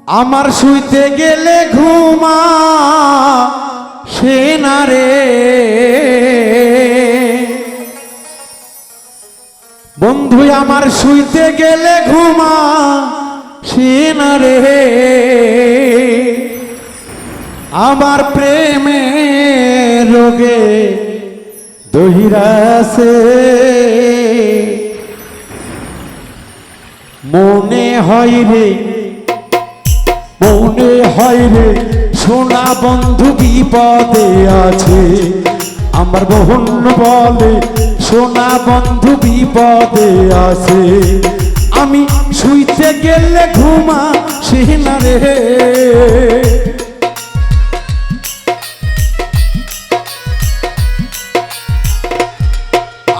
আমার শুইতে গেলে ঘুমা সে না রে বন্ধু আমার শুইতে গেলে ঘুমা সে না রে আমার প্রেমে রোগে দহিরাছে মনে হয় রে সোনা বন্ধু বিপদে আছে আমার বোন বলে সোনা বন্ধু বিপদে আছে আমি শুইতে গেলে ঘুমা সে না রে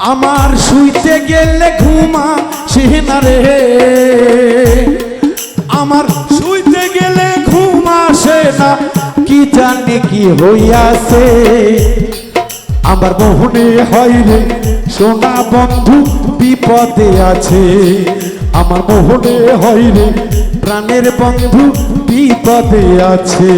আমার শুইতে গেলে ঘুমা সে না রে আমার শুইতে গেলে ঘুম আসে না কি জানি কি হইয়াছে আমার মনে হয় রে সোনা বন্ধু বিপদে আছে আমার মনে হয় রে প্রাণের বন্ধু বিপদে আছে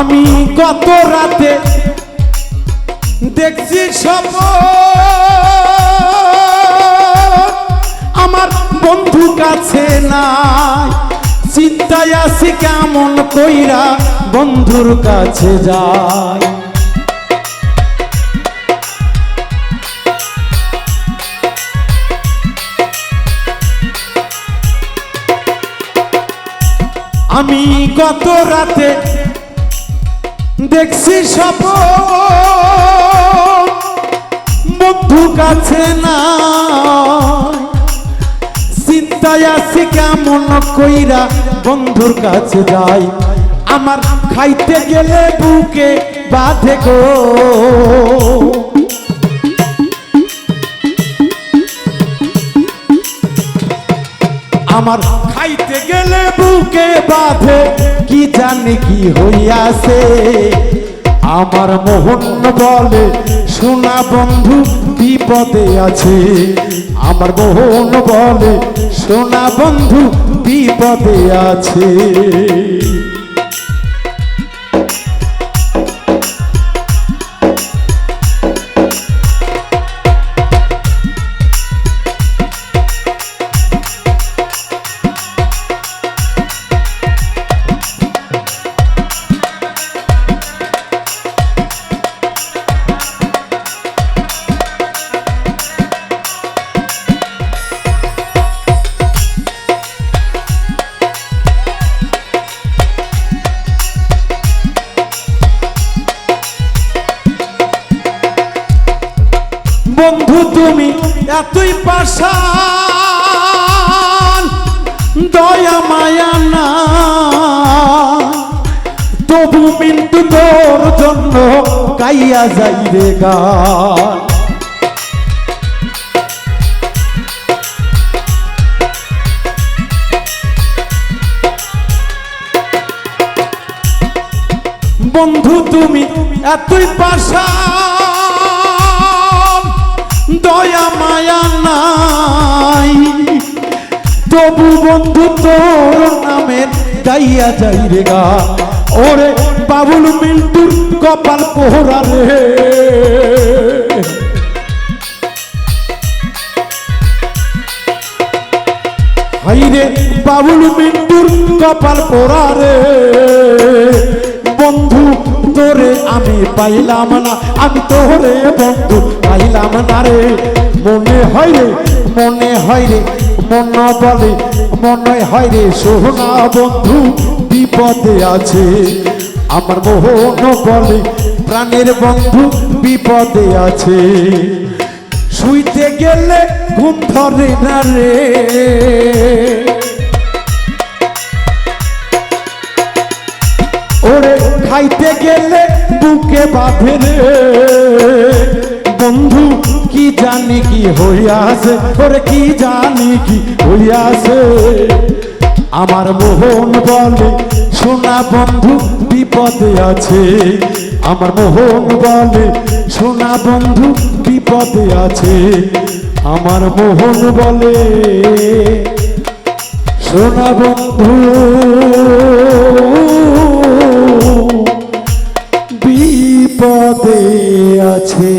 আমি গত রাতে দেখছি স্বপ্ন আমার বন্ধু কাছে নাই চিন্তায় আছি কেমন কইরা বন্ধুর কাছে যায় আমি গত রাতে দেখছি স্বপ্ন বন্ধু কাছে না চিন্তায় আছি কেমন কইরা বন্ধুর কাছে যাই আমার খাইতে গেলে বুকে বাঁধে গো আমার খাইতে গেলে বুকে বাঁধে কি জানি কি হইয়াছে আমার মোহন বলে সোনা বন্ধু বিপদে আছে আমার মোহন বলে সোনা বন্ধু বিপদে আছে বন্ধু তুমি এতই পাষাণ দয়া মায়া না তবু কিন্তু তোর জন্য গাইয়া যাই রে গান বন্ধু তুমি এতই পাষাণ দয়া মায়া নাই তবু বন্ধু তোর নামের গাইয়া যাই রে গা ওরে বাবুল মিন্টুর কপাল পোহরা রে হাইরে বাবুল মিন্টুর কপাল পোহরা রে বন্ধু তোরে আমি পাইলাম না আমি তোরে বন্ধু পাইলাম না রে মনে হয় রে মন বলে মনে হয় রে সোনা বন্ধু বিপদে আছে। আমার মোহন বলে প্রাণের বন্ধু বিপদে আছে। শুইতে গেলে ঘুম ধরে না রে, ওরে খাইতে গেলে বুকে বাঁধে রে। বন্ধু কি জানি কি হইয়াছে, ওরে কি জানি কি হইয়াছে। আমার মোহন বলে সোনা বন্ধু বিপদে আছে। আমার মোহন বলে সোনা বন্ধু বিপদে আছে। আমার মোহন বলে সোনা বন্ধু বিপদে আছে।